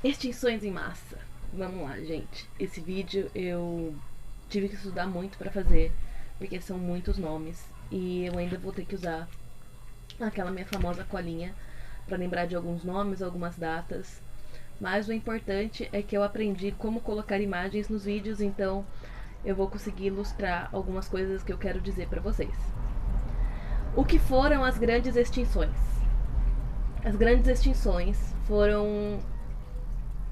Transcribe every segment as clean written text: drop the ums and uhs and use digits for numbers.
Extinções em massa. Vamos lá, gente. Esse vídeo eu tive que estudar muito pra fazer, porque são muitos nomes e eu ainda vou ter que usar aquela minha famosa colinha pra lembrar de alguns nomes, algumas datas. Mas o importante é que eu aprendi como colocar imagens nos vídeos, então eu vou conseguir ilustrar algumas coisas que eu quero dizer pra vocês. O que foram as grandes extinções? As grandes extinções foram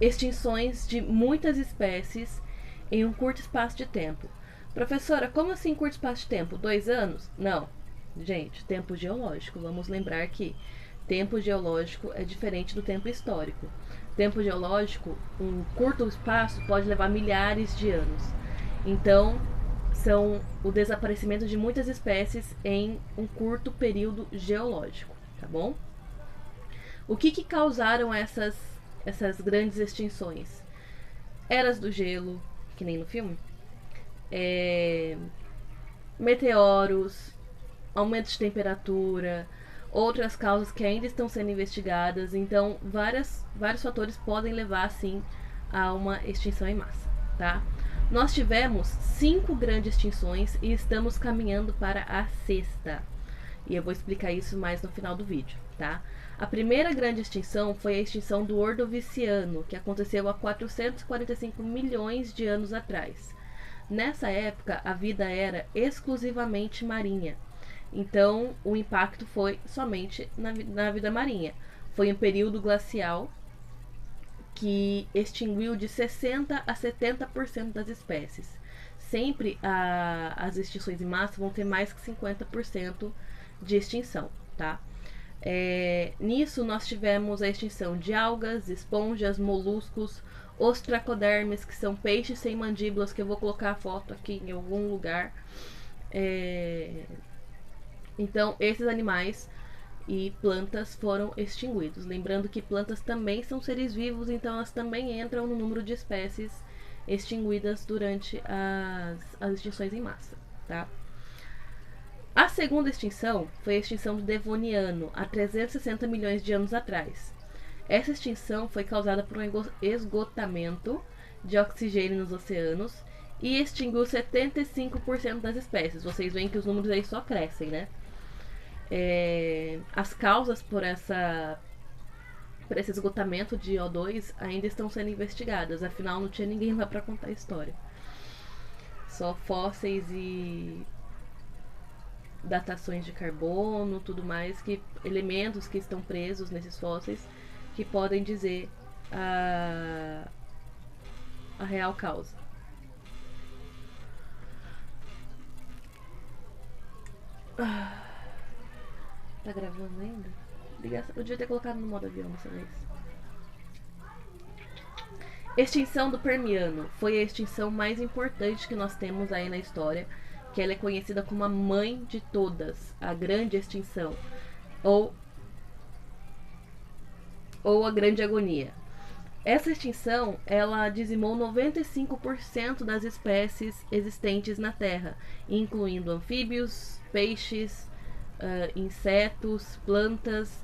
extinções de muitas espécies em um curto espaço de tempo. Professora, como assim curto espaço de tempo? 2 anos? Não. Gente, tempo geológico. Vamos lembrar que tempo geológico é diferente do tempo histórico. Tempo geológico, um curto espaço pode levar milhares de anos. Então, são o desaparecimento de muitas espécies em um curto período geológico, tá bom? O que causaram essas grandes extinções? Eras do gelo, que nem no filme, é, meteoros, aumento de temperatura, outras causas que ainda estão sendo investigadas. Então, vários fatores podem levar, sim, a uma extinção em massa, tá? Nós tivemos 5 grandes extinções e estamos caminhando para a sexta. E eu vou explicar isso mais no final do vídeo, tá? A primeira grande extinção foi a extinção do Ordoviciano, que aconteceu há 445 milhões de anos atrás. Nessa época, a vida era exclusivamente marinha. Então, o impacto foi somente na vida marinha. Foi um período glacial que extinguiu de 60 a 70% das espécies. Sempre as extinções em massa vão ter mais que 50% de extinção, tá? Nisso nós tivemos a extinção de algas, esponjas, moluscos, os tracodermes, que são peixes sem mandíbulas, que eu vou colocar a foto aqui em algum lugar. Então, esses animais e plantas foram extinguidos. Lembrando que plantas também são seres vivos, então elas também entram no número de espécies extinguidas durante as extinções em massa, tá? A segunda extinção foi a extinção do Devoniano, há 360 milhões de anos atrás. Essa extinção foi causada por um esgotamento de oxigênio nos oceanos e extinguiu 75% das espécies. Vocês veem que os números aí só crescem, né? As causas por esse esgotamento de O2 ainda estão sendo investigadas. Afinal, não tinha ninguém lá para contar a história. Só fósseis e datações de carbono, tudo mais, que elementos que estão presos nesses fósseis que podem dizer a real causa. Tá gravando ainda? Eu devia ter colocado no modo avião dessa vez. Extinção do Permiano foi a extinção mais importante que nós temos aí na história, que ela é conhecida como a mãe de todas, a grande extinção, ou a grande agonia. Essa extinção, ela dizimou 95% das espécies existentes na Terra, incluindo anfíbios, peixes, insetos, plantas,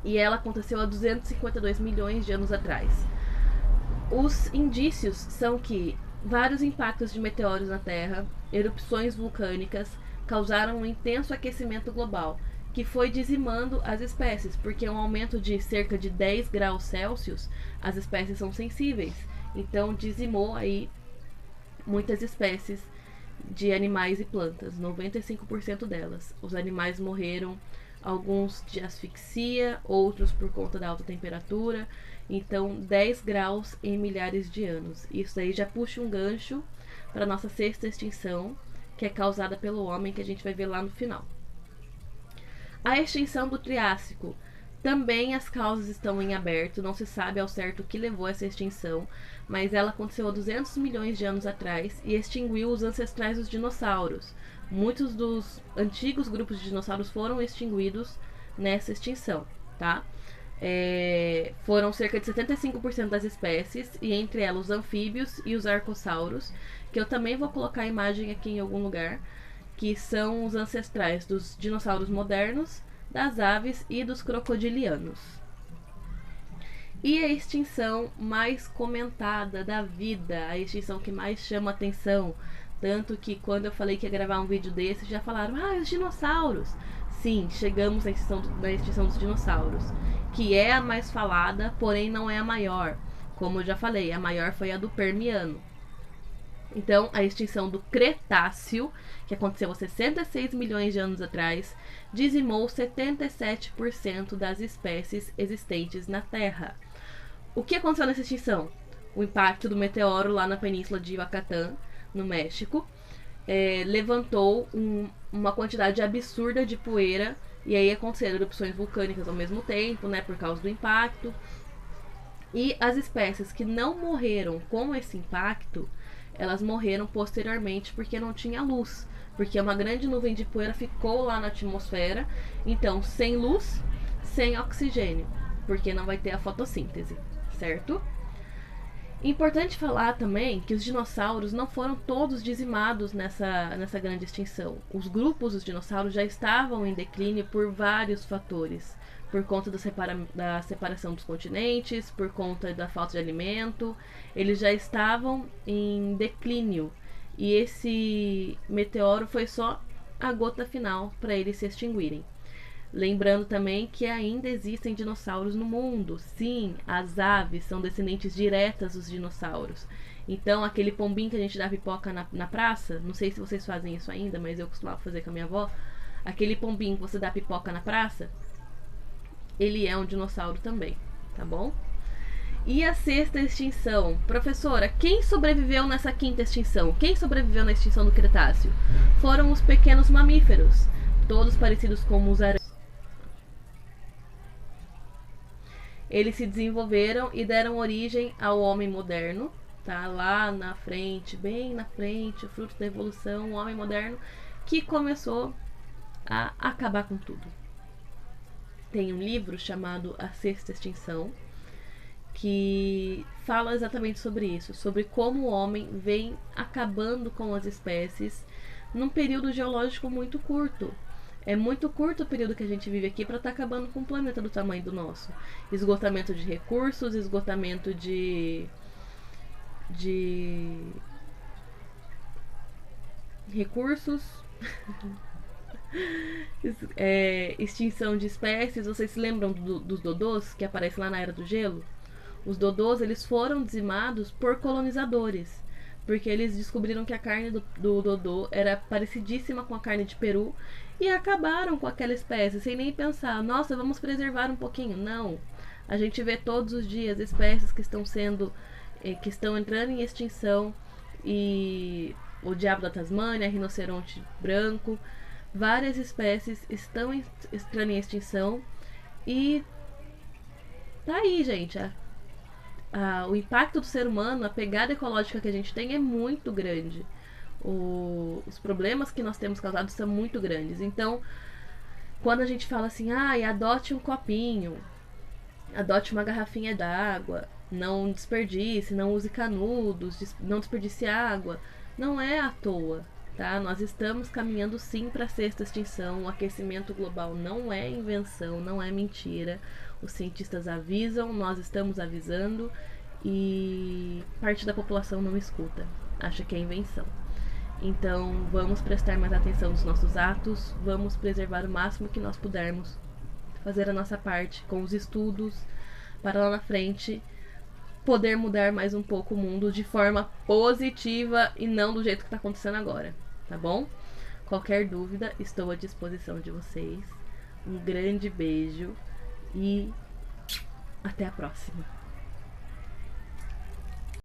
e ela aconteceu há 252 milhões de anos atrás. Os indícios são que vários impactos de meteoros na Terra, erupções vulcânicas, causaram um intenso aquecimento global, que foi dizimando as espécies, porque um aumento de cerca de 10 graus Celsius, as espécies são sensíveis. Então dizimou aí muitas espécies de animais e plantas, 95% delas. Os animais morreram, alguns de asfixia, outros por conta da alta temperatura. Então, 10 graus em milhares de anos. Isso aí já puxa um gancho para a nossa sexta extinção, que é causada pelo homem, que a gente vai ver lá no final. A extinção do Triássico. Também as causas estão em aberto, não se sabe ao certo o que levou a essa extinção, mas ela aconteceu há 200 milhões de anos atrás e extinguiu os ancestrais dos dinossauros. Muitos dos antigos grupos de dinossauros foram extinguidos nessa extinção, tá? Foram cerca de 75% das espécies, e entre elas os anfíbios e os arcossauros, que eu também vou colocar a imagem aqui em algum lugar, que são os ancestrais dos dinossauros modernos, das aves e dos crocodilianos. E a extinção mais comentada da vida, a extinção que mais chama atenção. Tanto que quando eu falei que ia gravar um vídeo desse, já falaram, os dinossauros. Sim, chegamos na extinção dos dinossauros, que é a mais falada, porém não é a maior. Como eu já falei, a maior foi a do Permiano. Então, a extinção do Cretáceo, que aconteceu há 66 milhões de anos atrás, dizimou 77% das espécies existentes na Terra. O que aconteceu nessa extinção? O impacto do meteoro lá na península de Yucatán, no México, levantou uma quantidade absurda de poeira, e aí aconteceram erupções vulcânicas ao mesmo tempo, né, por causa do impacto. E as espécies que não morreram com esse impacto, elas morreram posteriormente porque não tinha luz, porque uma grande nuvem de poeira ficou lá na atmosfera, então sem luz, sem oxigênio, porque não vai ter a fotossíntese, certo? Importante falar também que os dinossauros não foram todos dizimados nessa grande extinção. Os grupos dos dinossauros já estavam em declínio por vários fatores. Por conta da separação dos continentes, por conta da falta de alimento, eles já estavam em declínio. E esse meteoro foi só a gota final para eles se extinguirem. Lembrando também que ainda existem dinossauros no mundo. Sim, as aves são descendentes diretas dos dinossauros. Então, aquele pombinho que a gente dá pipoca na praça, não sei se vocês fazem isso ainda, mas eu costumava fazer com a minha avó. Aquele pombinho que você dá pipoca na praça, ele é um dinossauro também, tá bom? E a sexta extinção? Professora, quem sobreviveu nessa quinta extinção? Quem sobreviveu na extinção do Cretáceo? Foram os pequenos mamíferos, todos parecidos com os aranhas. Eles se desenvolveram e deram origem ao homem moderno, tá? Lá na frente, bem na frente, o fruto da evolução, o homem moderno que começou a acabar com tudo. Tem um livro chamado A Sexta Extinção, que fala exatamente sobre isso, sobre como o homem vem acabando com as espécies num período geológico muito curto. É muito curto o período que a gente vive aqui para estar acabando com um planeta do tamanho do nosso. Esgotamento de recursos, esgotamento de recursos, extinção de espécies. Vocês se lembram dos dodôs que aparecem lá na Era do Gelo? Os dodôs, eles foram dizimados por colonizadores, porque eles descobriram que a carne do dodô era parecidíssima com a carne de peru e acabaram com aquela espécie, sem nem pensar, nossa, vamos preservar um pouquinho. Não. A gente vê todos os dias espécies que estão entrando em extinção, e o diabo da Tasmânia, rinoceronte branco, várias espécies estão entrando em extinção, e tá aí, gente. O impacto do ser humano, a pegada ecológica que a gente tem é muito grande. Os problemas que nós temos causado são muito grandes. Então, quando a gente fala assim, adote um copinho, adote uma garrafinha d'água, não desperdice, não use canudos, não desperdice água, não é à toa, tá? Nós estamos caminhando sim para a sexta extinção. O aquecimento global não é invenção, não é mentira. Os cientistas avisam, nós estamos avisando, e parte da população não escuta, acha que é invenção. Então vamos prestar mais atenção nos nossos atos, vamos preservar o máximo que nós pudermos, fazer a nossa parte com os estudos, para lá na frente poder mudar mais um pouco o mundo de forma positiva e não do jeito que está acontecendo agora, tá bom? Qualquer dúvida, estou à disposição de vocês. Um grande beijo e até a próxima.